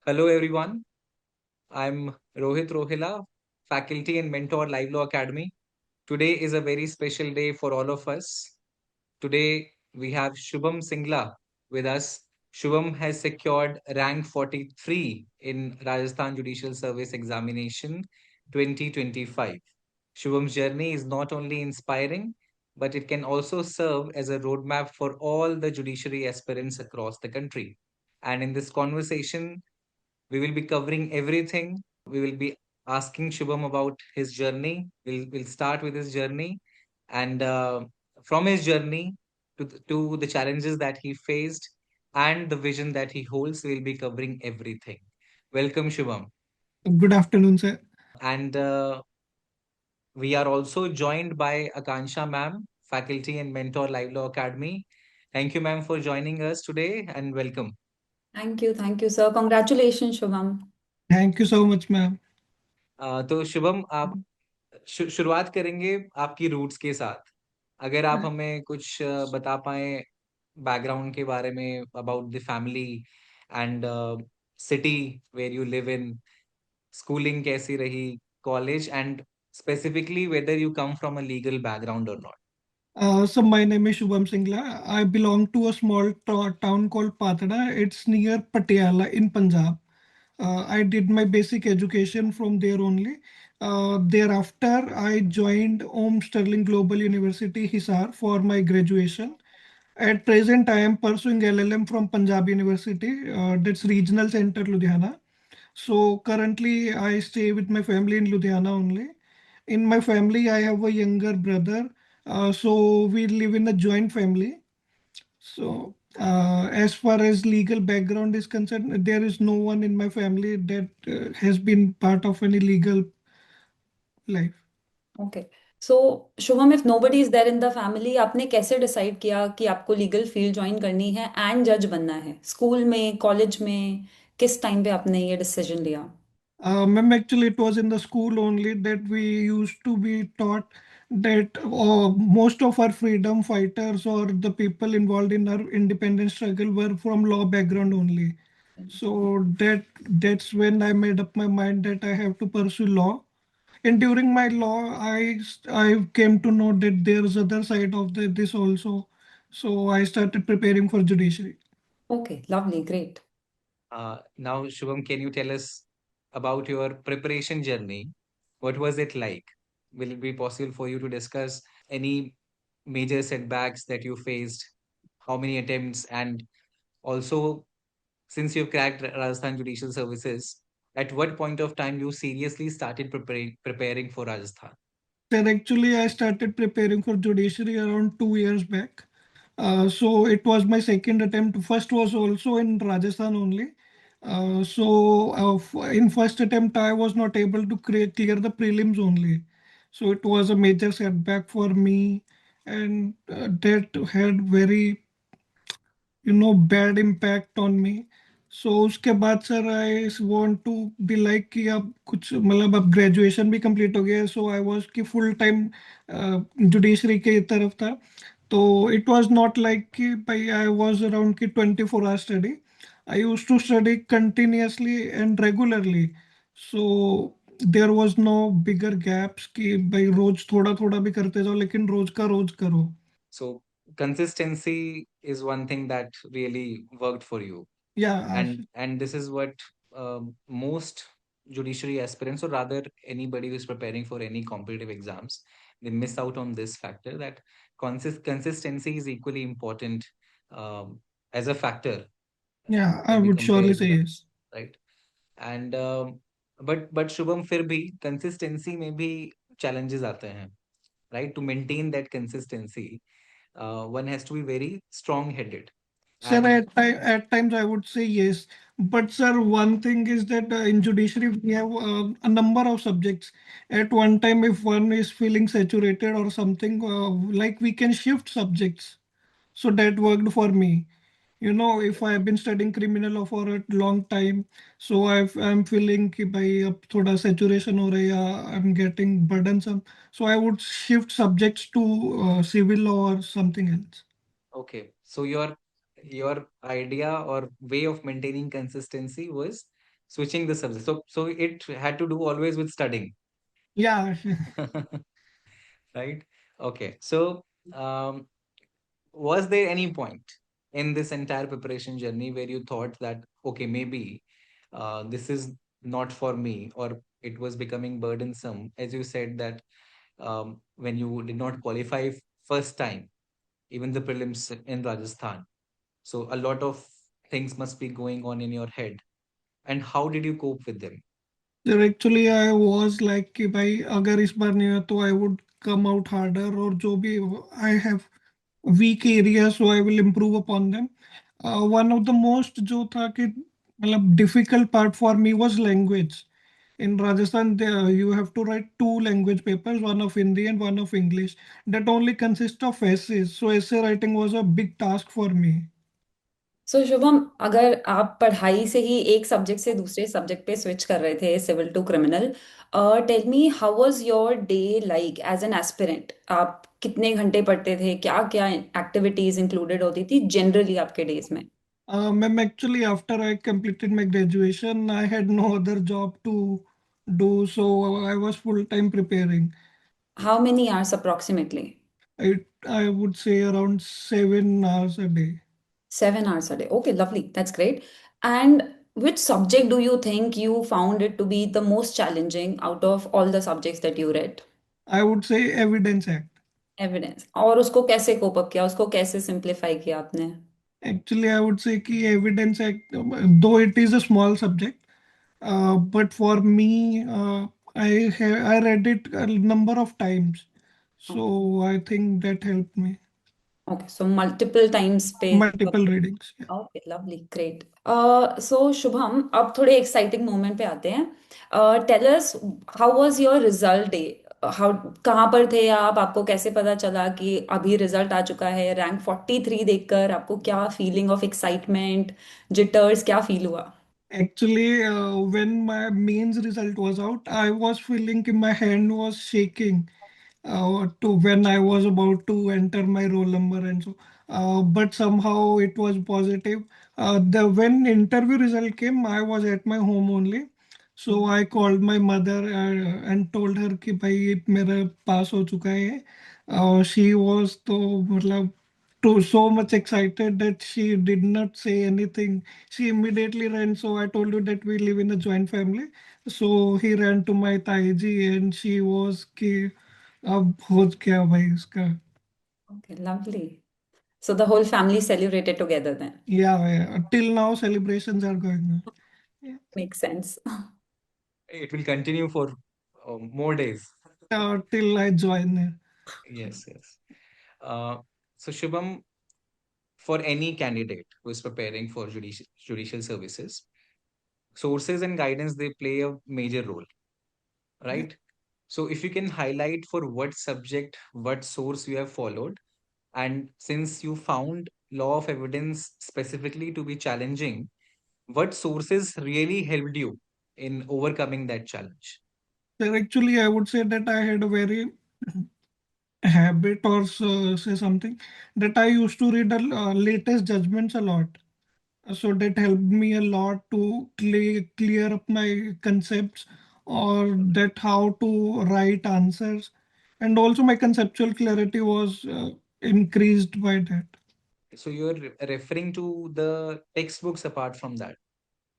Hello, everyone. I'm Rohit Rohila, faculty and mentor Live Law Academy. Today is a very special day for all of us. Today, we have Shubham Singla with us. Shubham has secured rank 43 in Rajasthan Judicial Service Examination 2025. Shubham's journey is not only inspiring, but it can also serve as a roadmap for all the judiciary aspirants across the country. And in this conversation, we will be covering everything. We will be asking Shubham about his journey. We'll start with his journey, and from his journey to the challenges that he faced and the vision that he holds, we'll be covering everything. Welcome, Shubham. Good afternoon, sir. And we are also joined by Akansha ma'am, faculty and mentor Live Law Academy. Thank you, ma'am, for joining us today, and welcome. Thank you, sir. Congratulations, Shubham. Thank you so much, ma'am. तो शुभम, आप शुरुआत करेंगे आपकी roots के साथ। अगर आप Uh, हमें कुछ बता पाएँ बैकग्राउंड के बारे में, about the family and city where you live in, schooling कैसी रही, college and specifically whether you come from a legal background और not? so my name is Shubham Singla. I belong to a small town called Patada. It's near Patiala in Punjab. I did my basic education from there only. Thereafter, I joined Om Sterling Global University, Hisar, for my graduation. At present, I am pursuing LLM from Punjab University. That's Regional Center, Ludhiana. So currently, I stay with my family in Ludhiana only. In my family, I have a younger brother. So we live in a joint family. So as far as legal background is concerned, there is no one in my family that has been part of any legal life. Okay. So, Shubham, if nobody is there in the family, आपने कैसे decide किया कि आपको legal field join करनी है and जज बनना है? स्कूल में, कॉलेज में, किस टाइम पे आपने ये डिसीजन लिया? Ma'am, actually, it was in the school only that we used to be taught that most of our freedom fighters or the people involved in our independence struggle were from law background only. So that's when I made up my mind that I have to pursue law. And during my law, I came to know that there's other side of this also. So I started preparing for judiciary. Okay, lovely, great. Now, Shubham, can you tell us about your preparation journey? What was it like? Will it be possible for you to discuss any major setbacks that you faced? How many attempts? And also, since you've cracked Rajasthan Judicial Services, at what point of time you seriously started preparing for Rajasthan? Then actually, I started preparing for judiciary around 2 years back. So it was my second attempt. First was also in Rajasthan only. In first attempt, I was not able to clear the prelims only. So it was a major setback for me, and that had very bad impact on me. So उसके बाद sir I want to be like कि अब कुछ मतलब अब graduation भी complete हो गया, सो आई वाज कि फुल टाइम जुडिशरी के तरफ था. तो इट वाज नॉट लाइक कि भाई आई वाज अराउंड कि 24 hour study. I use to study continuously and regularly. So there was no bigger gaps कि भाई रोज थोड़ा थोड़ा भी करते जाओ, लेकिन रोज का रोज करो. So, consistency is one thing that really worked for you. या And this is what most judiciary aspirants, or rather anybody who is preparing for any competitive exams, they miss out on this factor, that consistency is equally important as a factor या आई when we would compare surely से exams, yes. right? And but Shubham, फिर भी consistency में भी challenges आते हैं, right? To maintain that consistency, one has to be very strong headed. Sir, And at times I would say yes. But sir, one thing is that in judiciary we have a number of subjects. At one time, if one is feeling saturated or something, like we can shift subjects. So that worked for me. If I have been studying criminal law for a long time, so I'm feeling कि भाई अब थोड़ा saturation हो रहा है या I'm getting burdensome. So I would shift subjects to civil law or something else. okay, so your idea or way of maintaining consistency was switching the subject. So it had to do always with studying. Yeah. Right? Okay. So um, was there any point in this entire preparation journey where you thought that, okay, maybe this is not for me, or it was becoming burdensome? As you said that when you did not qualify first time, even the prelims in Rajasthan. So a lot of things must be going on in your head. And how did you cope with them? There actually I was like कि भाई अगर इस बार नहीं हुआ तो I would come out harder, और जो भी I have weak areas so I will improve upon them. One of the most जो था कि मतलब difficult part for me was language. In Rajasthan, there, you have to write two language papers, one of Hindi and one of English. That only consists of essays. So essay writing was a big task for me. सो शुभम, अगर आप पढ़ाई से ही एक subject से दूसरे subject पे switch कर रहे थे, civil to criminal, tell me how was your day like as an aspirant? आप कितने घंटे पढ़ते थे? क्या क्या एक्टिविटीज इंक्लूडेड होती थी जनरली आपके डेज में? Ma'am, actually, after I completed my graduation, I had no other job to do, so I was full time preparing. How many hours approximately? I would say around 7 hours a day. 7 hours a day. Okay, lovely. That's great. And which subject do you think you found it to be the most challenging out of all the subjects that you read? I would say Evidence Act. Evidence. और उसको कैसे cope up किया, उसको कैसे simplify किया आपने? Actually, I would say कि Evidence Act, though it is a small subject, but for me, I read it a number of times, so I think that helped me. Okay, so multiple times पे। Multiple readings. Yeah. Okay, lovely, great. So Shubham, अब थोड़े exciting moment पे आते हैं। Tell us, how was your result day? How, कहाँ पर थे आप? आपको कैसे पता चला कि अभी रिजल्ट आ चुका है? रैंक 43 देखकर आपको क्या फीलिंग ऑफ एक्साइटमेंट, जिटर्स, क्या फील हुआ? Actually, when my mains result was out, I was feeling कि my hand was shaking to when I was about to enter my roll number and so. But somehow it was positive. The when interview result came, I was at my home only. So I called my mother and told her कि भाई मेरा पास हो चुका है. She was तो मतलब so much excited that she did not say anything. She immediately ran. So I told you that we live in a joint family. So he ran to my taiji and she was कि अब हो क्या भाई इसका. Okay, lovely. So the whole family celebrated together then. Yeah, till now celebrations are going on. Yeah. Makes sense. It will continue for more days. Till I join there. Yes, yes. Uh, so, Shubham, for any candidate who is preparing for judicial services, sources and guidance, they play a major role, Yeah. right? So, if you can highlight for what subject, what source you have followed, and since you found law of evidence specifically to be challenging, what sources really helped you in overcoming that challenge? So actually, I would say that I had a very habit or say something that I used to read the latest judgments a lot. So that helped me a lot to clear up my concepts, or that how to write answers, and also my conceptual clarity was increased by that. So, you're referring to the textbooks apart from that.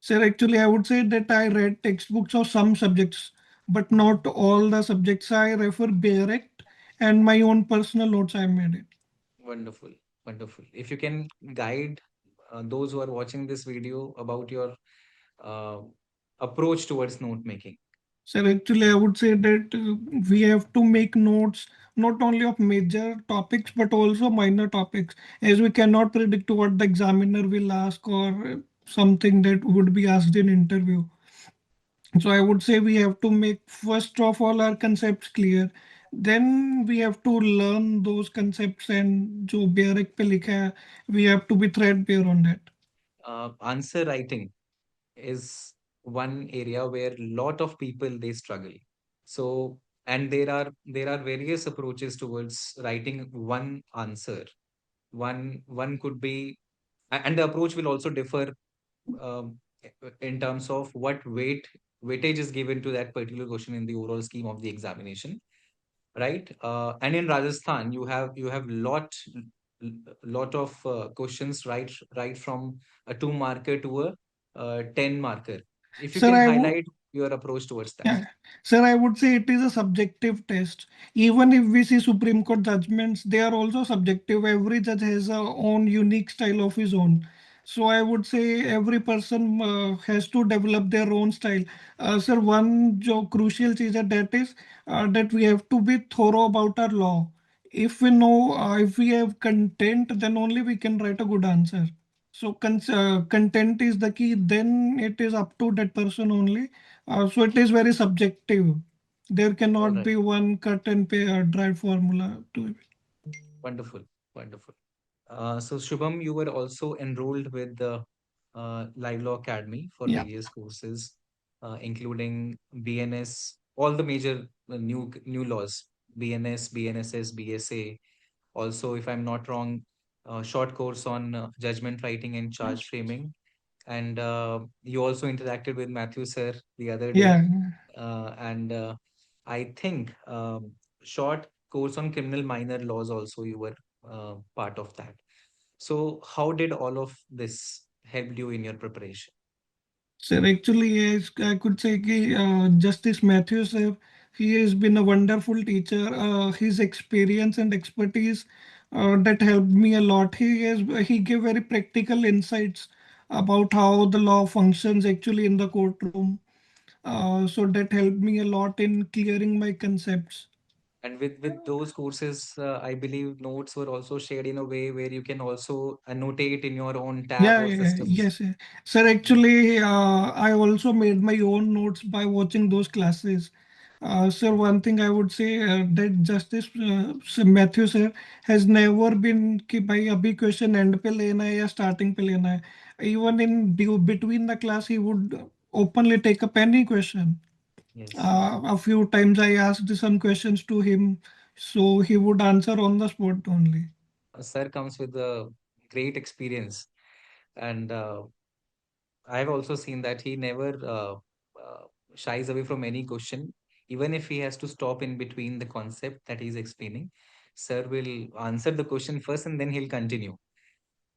So actually, I would say that I read textbooks of some subjects, but not all the subjects. I refer direct and my own personal notes I made it. Wonderful, wonderful. If you can guide those who are watching this video about your uh, approach towards note making. So actually, I would say that we have to make notes not only of major topics but also minor topics, as we cannot predict what the examiner will ask, or something that would be asked in interview. So I would say we have to make first of all our concepts clear. Then we have to learn those concepts, and जो बेरिक पे लिखा है, we have to be threadbare on that. Answer writing is one area where lot of people they struggle. So, and there are various approaches towards writing one answer. One could be, and the approach will also differ in terms of what weightage is given to that particular question in the overall scheme of the examination, right? And in Rajasthan, you have lot of questions, right from a 2 marker to a 10 marker. If you Sir, can I would highlight your approach towards that. Yeah, sir, I would say it is a subjective test. Even if we see Supreme Court judgments, they are also subjective. Every judge has a own unique style of his own. So I would say every person has to develop their own style. Sir, one crucial thing that is that we have to be thorough about our law. If we know, if we have content, then only we can write a good answer. So content is the key. Then it is up to that person only. So it is very subjective. There All cannot right. be one cut and pay dry formula to it. Wonderful. Wonderful. So Shubham, you were also enrolled with the Live Law Academy for Yeah. various courses, including BNS, all the major new laws, BNS, BNSS, BSA. Also, if I'm not wrong, short course on judgment writing and charge framing. And you also interacted with Matthew sir the other day, Yeah. and I think short course on criminal minor laws also you were part of that. So how did all of this help you in your preparation? Sir, actually, yes, I could say कि, Justice Matthews, he has been a wonderful teacher. His experience and expertise that helped me a lot. He gave very practical insights about how the law functions actually in the courtroom. So that helped me a lot in clearing my concepts. And with those courses, I believe notes were also shared in a way where you can also annotate in your own tab Yeah, or yeah, systems. yes, sir. Mm. Actually, I also made my own notes by watching those classes. Sir, one thing I would say that Justice Matthew sir has never been कि भाई अभी question end पे लेना है या starting पे लेना है. Even in between the class, he would openly take up any question. Yes. A few times I asked some questions to him, so he would answer on the spot only. Sir comes with a great experience, and I've also seen that he never shies away from any question, even if he has to stop in between the concept that he's explaining. Sir will answer the question first, and then he'll continue.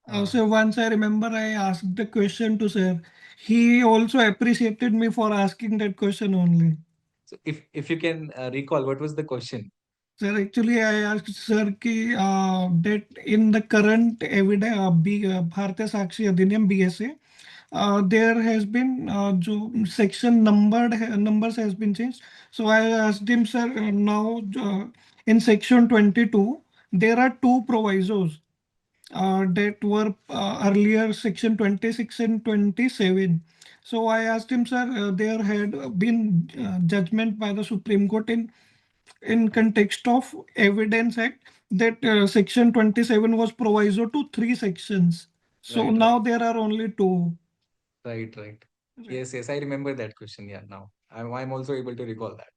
Uh, So once I remember I asked the question to sir. He also appreciated me for asking that question only. so if you can recall, what was the question? Sir, actually I asked sir ki that in the current evidence Bharatiya Sakshya Adhiniyam BSA, there has been जो section numbers has been changed. So I asked him, sir, now in section 22 there are two provisos that were earlier section 26 and 27. So I asked him, sir, there had been judgment by the Supreme Court in context of Evidence Act that section 27 was proviso to three sections. So Right, now right, there are only two. right, right. Right. Yes, yes, I remember that question. Yeah, now I'm also able to recall that.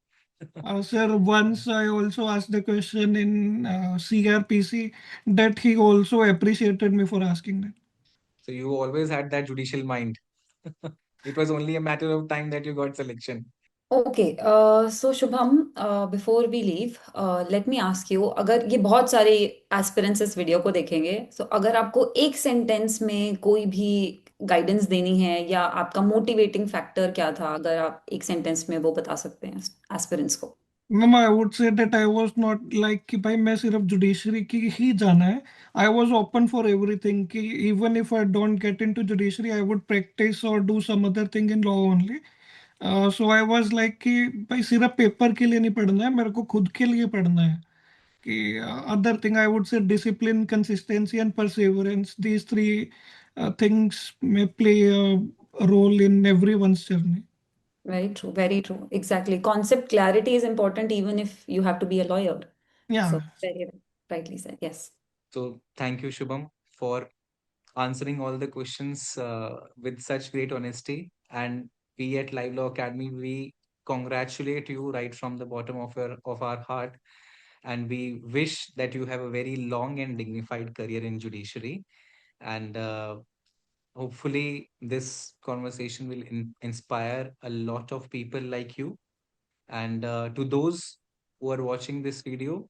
Sir, once I also asked the question in CRPC that he also appreciated me for asking that. So you always had that judicial mind. It was only a matter of time that you got selection. Okay so Shubham before we leave let me ask you अगर ये बहुत सारे aspirants इस video को देखेंगे तो अगर आपको एक सेंटेंस में कोई भी गाइडेंस देनी है या आपका मोटिवेटिंग फैक्टर क्या था अगर आप एक सेंटेंस में वो बता सकते हैं एस्पिरेंट्स को ma'am I would say that I was not like कि भाई मैं सिर्फ जुडिशरी की ही जाना है. I was open for everything कि even if I don't get into judiciary I would practise और do some other thing in law only. So I was like कि भाई सिर्फ पेपर के लिए नहीं पढ़ना है, मेरे को खुद के लिए पढ़ना है. कि अदर थिंग आई वुड से discipline, consistency and Perseverance, these three things may play a role in everyone's journey. very true exactly concept clarity is important even if you have to be a lawyer Yeah. so very rightly said yes. So thank you, Shubham, for answering all the questions with such great honesty. And we at Live Law Academy, we congratulate you right from the bottom of our heart, and we wish that you have a very long and dignified career in judiciary. And Hopefully, this conversation will inspire a lot of people like you. And to those who are watching this video,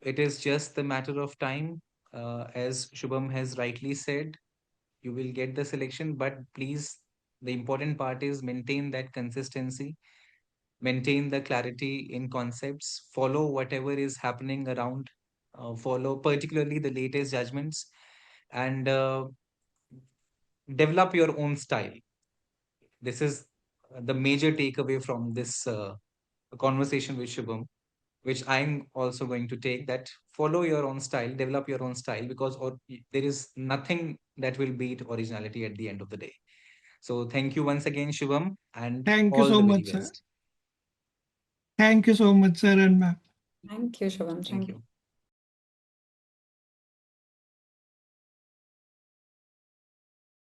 it is just the matter of time. As Shubham has rightly said, you will get the selection, but please, the important part is maintain that consistency, maintain the clarity in concepts, follow whatever is happening around, follow particularly the latest judgments, and develop your own style. This is the major takeaway from this conversation with Shubham, which I'm also going to take, that follow your own style, develop your own style, because there is nothing that will beat originality at the end of the day. So thank you once again, Shubham, and Thank you all so the very much, sir. best. Thank you so much, sir and ma'am. Thank you, Shubham. Thank Thank you.